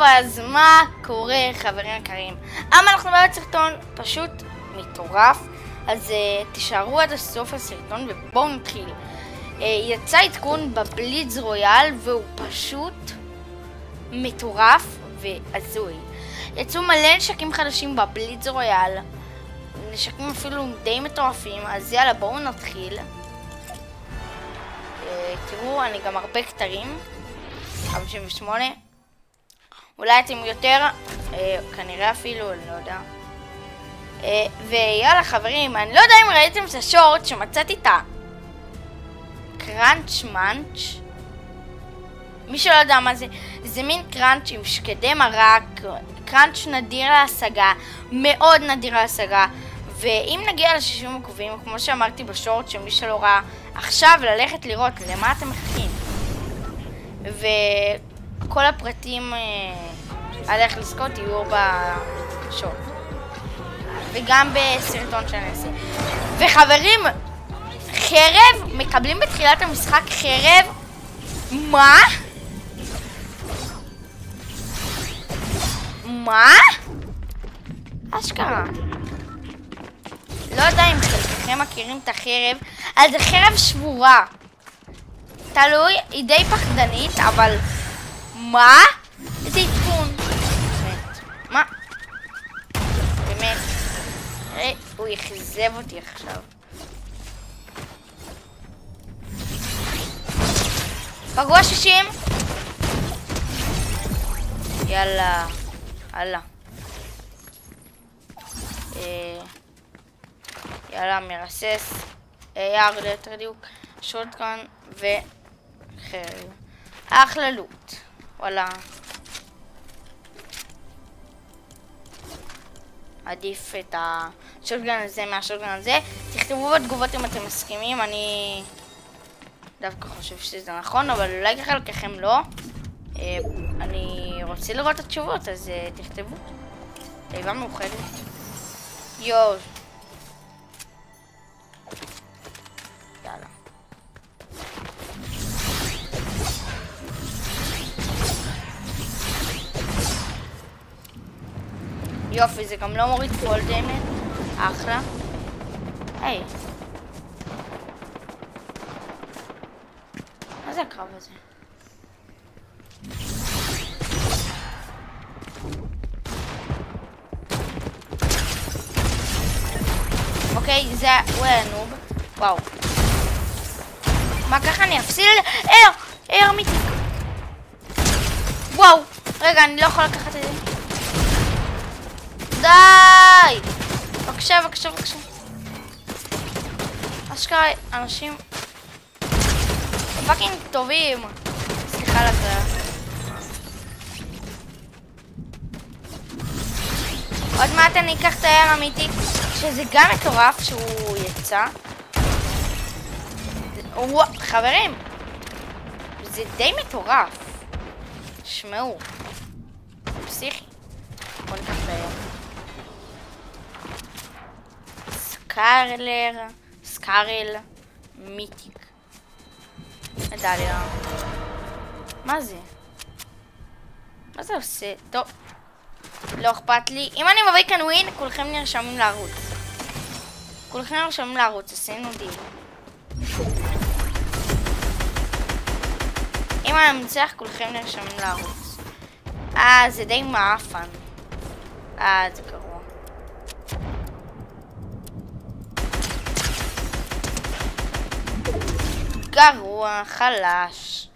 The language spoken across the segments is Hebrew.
אז מה קורה, חברים יקרים? אנחנו בעד סרטון פשוט מטורף, אז תישארו עד הסוף הסרטון ובואו נתחיל. יצא עדכון בבליץ רויאל והוא פשוט מטורף ועזוי. יצאו מלא נשקים חדשים בבליץ רויאל, נשקים אפילו די מטורפים, אז יאללה בואו נתחיל. תראו, אני גם הרבה כתרים, 58, אולי אתם יותר, כנראה אפילו, אני לא יודע. ויאללה חברים, אני לא יודע אם ראיתם את השורט שמצאתי את הקראנץ' מאנץ'. מי שלא יודע מה זה, זה מין קראנץ' עם שקדי מרק, קראנץ' נדיר להשגה, מאוד נדיר להשגה. ואם נגיע ל-60 עוקבים, כמו שאמרתי בשורט, שמי שלא ראה, עכשיו ללכת לראות למה אתם מחכים. וכל הפרטים על איך לזכות יהיו בשורט. וגם בסרטון שאני אעשה. וחברים, חרב, מקבלים בתחילת המשחק חרב. מה? מה? אשכרה. לא יודע אם חלקכם מכירים את החרב, אז זה חרב שבורה. תלוי, היא די פחדנית, אבל מה? איזה עדכון. באמת. מה? באמת. הוא יחזב אותי עכשיו. פגוע 60. יאללה. הלאה. יאללה, מרסס. AR ליתר דיוק. שוטגן וחרב. אחלה לוט. וואלה. עדיף את השוטגן הזה מהשוטגן הזה. תכתבו בתגובות אם אתם מסכימים. אני דווקא חושב שזה נכון, אבל אולי חלקכם לא. אני רוצה לראות את התשובות, אז תכתבו. תיבה מאוחדת. יואו. יאללה. יופי, זה גם לא מוריד כל דמת. אחלה. היי. מה זה הקרב הזה? אוקיי, זה הוא היה נוב. וואו. מה ככה אני אפסיד? אר מיתיק. וואו. רגע, אני לא יכול לקחת את זה. די! בבקשה, בבקשה, בבקשה. אשכרה, אנשים פאקינג טובים. סליחה על הקריאה. עוד מעט אני אקח את האר המיתיק, שזה גם מטורף שהוא יצא. חברים, זה די מטורף. שמעו, פסיכי. בוא ניקח את האר. סקארל מיתיק. מדליה. מה זה? מה זה עושה? טוב. לא אכפת לי. אם אני מביא כאן ווין, כולכם נרשמים לערוץ. כולכם נרשמים לערוץ, עשינו דיל. אם אני מנצח, כולכם נרשמים לערוץ. זה די מאפן. זה גרוע. גרוע, חלש.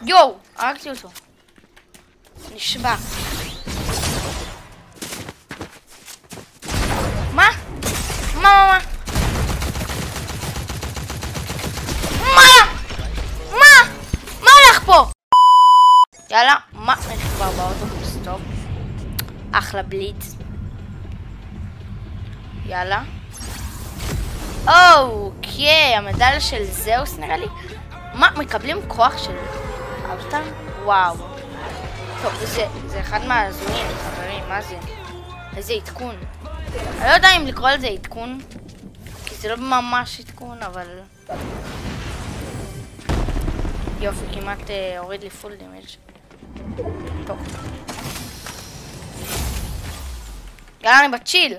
יואו, הרגתי אותו. נשבע. מה? מה? מה הולך פה? יאללה, מה? אני כבר באוטובוס, טוב. אחלה בליץ. יאללה. אוקיי, המדליה של זאוס נראה לי. מה? מקבלים כוח של אבטר? וואו. טוב, זה אחד מהזויים, חברים, מה זה? איזה עדכון. אני לא יודע אם לקרוא לזה עדכון, כי זה לא ממש עדכון, אבל... יופי, כמעט הוריד לי פול דמג'. טוב. יאללה, אני בצ'יל.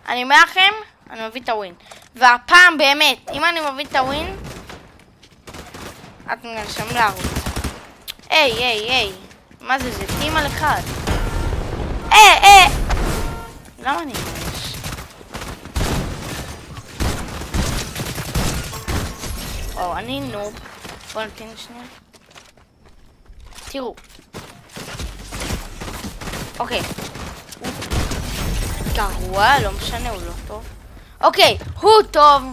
אני אומר לכם, אני מביא את הווין. והפעם באמת, אם אני מביא את הווין, אתם נרשמים לערוץ. היי. מה זה? זה טים על אחד. למה אני ממש? או, אני נוב. בואו נתן שנייה. תראו. אוקיי. גרוע, לא משנה, הוא לא טוב. אוקיי, הוא טוב.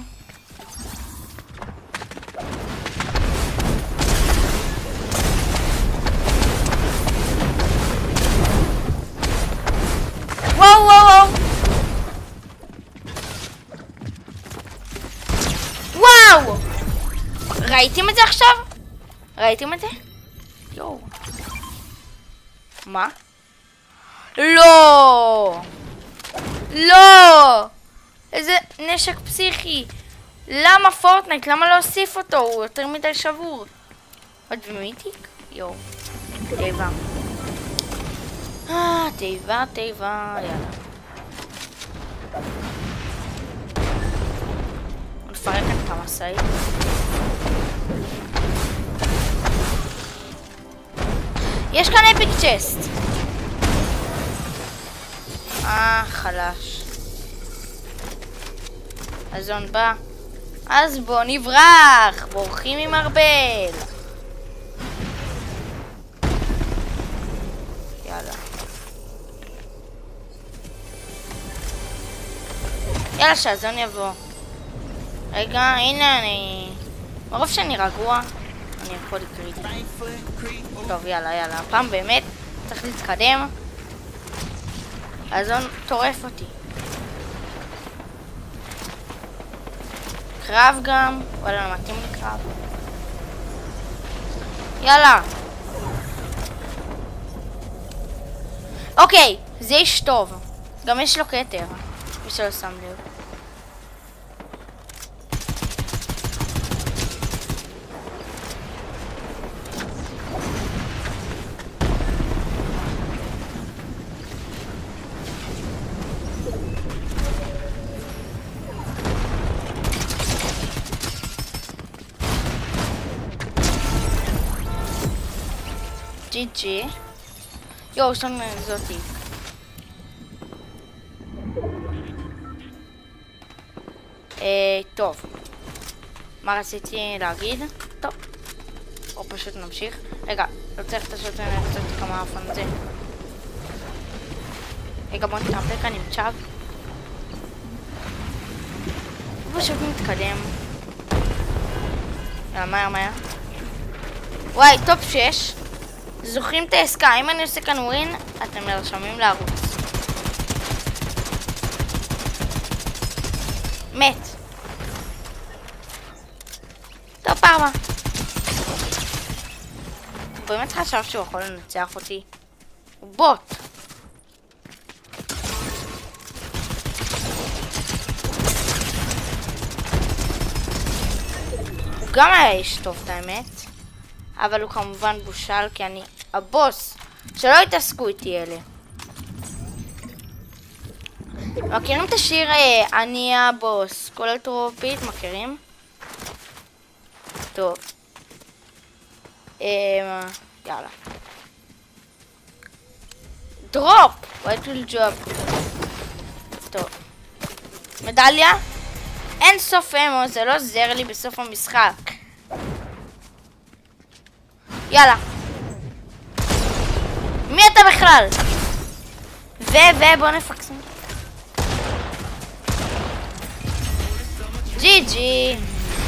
וואו! ראיתם את זה עכשיו? ראיתם את זה? יואו. מה? לא! איזה נשק פסיכי. למה פורטנייט? למה לא הוסיף אותו? הוא יותר מדי שבור. עוד במיתיק? יואו. תיבה. תיבה, יאללה. נפרק את המשאית. יש כאן אפיק צ'סט. חלש. הזון בא. אז בוא נברח. בורחים עם ארבל. יאללה. יאללה שהזון יבוא. רגע, הנה אני... מרוב שאני רגוע, אני יכול לקריט. טוב, יאללה. הפעם באמת צריך להתקדם. הזון טורף אותי. קרב גם. וואלה, מתאים לי קרב. יאללה. אוקיי, זה איש טוב. גם יש לו כתר. מי שלא שם לב. GG. יואו, יש לנו זאתי. טוב. מה רציתי להגיד? טוב. או פשוט נמשיך. רגע, לא צריך את השוט ואני רוצה כמה אופן את זה. רגע, בוא נתאפק כאן עם צ'אב. הוא פשוט מתקדם. יאללה, מהר. וואי, טופ 6. זוכרים את העסקה, אם אני עושה כאן ווין, אתם נרשמים לערוץ. מת. טוב, פרמה. הוא באמת חשב שהוא יכול לנצח אותי. הוא בוט. הוא גם היה איש טוב, את האמת. אבל הוא כמובן בושל כי אני הבוס. שלא יתעסקו איתי אלה. מכירים את השיר אני הבוס? כל הטרופית, מכירים? טוב. יאללה. דרופ! wait will drop. טוב. מדליה? אין סוף אמו, זה לא עוזר לי בסוף המשחק. יאללה. מי אתה בכלל? בוא נפקסם. ג'י.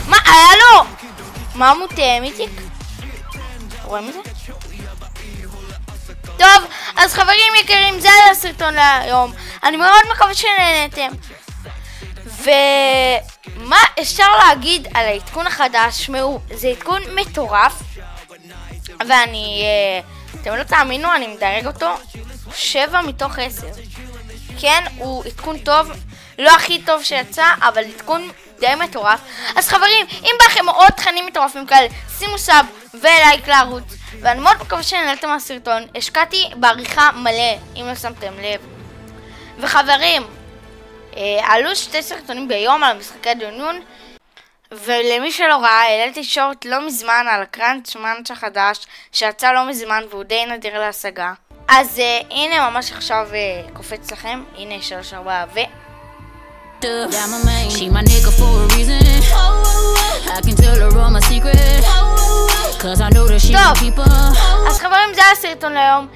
מה היה לו? מה מוטה מיתיק? רואים את זה? טוב, אז חברים יקרים, זה היה הסרטון להיום. אני מאוד מקווה שנהנתם. ומה אפשר להגיד על העדכון החדש? זה עדכון מטורף. ואני, אתם לא תאמינו, אני מדרג אותו 7 מתוך 10. כן, הוא עדכון טוב, לא הכי טוב שיצא, אבל עדכון די מטורף. אז חברים, אם בא לכם עוד תכנים מטורפים כאלה, שימו סאב ולייק לערוץ, ואני מאוד מקווה שנהנתם מהסרטון. השקעתי בעריכה מלא, אם לא שמתם לב. וחברים, עלו 2 סרטונים ביום על משחקי דוניון, ולמי שלא ראה, העליתי שורט לא מזמן על הקראנץ' מאנץ' החדש שיצא לא מזמן והוא די נדיר להשגה. אז הנה ממש עכשיו קופץ לכם, הנה 3-4 ו... טוב, אז חברים, זה הסרטון להיום.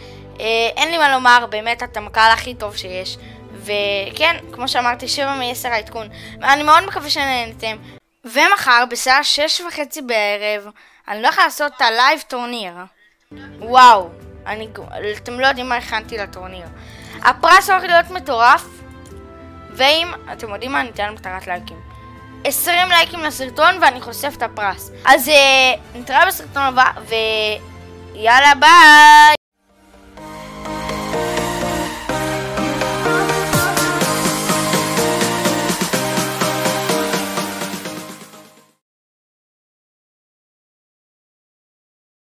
אין לי מה לומר, באמת אתם הקהל הכי טוב שיש. וכן, כמו שאמרתי, 7 מ-10 העדכון. אני מאוד מקווה שנהנתם. ומחר בשעה 6:30 בערב אני הולך לעשות את הלייב טורניר. וואו, אתם לא יודעים מה הכנתי לטורניר. הפרס הולך להיות מטורף, ואם אתם יודעים מה, אני אתן מטרת לייקים, 20 לייקים לסרטון ואני חושף את הפרס. אז נתראה בסרטון הבא ויאללה ביי.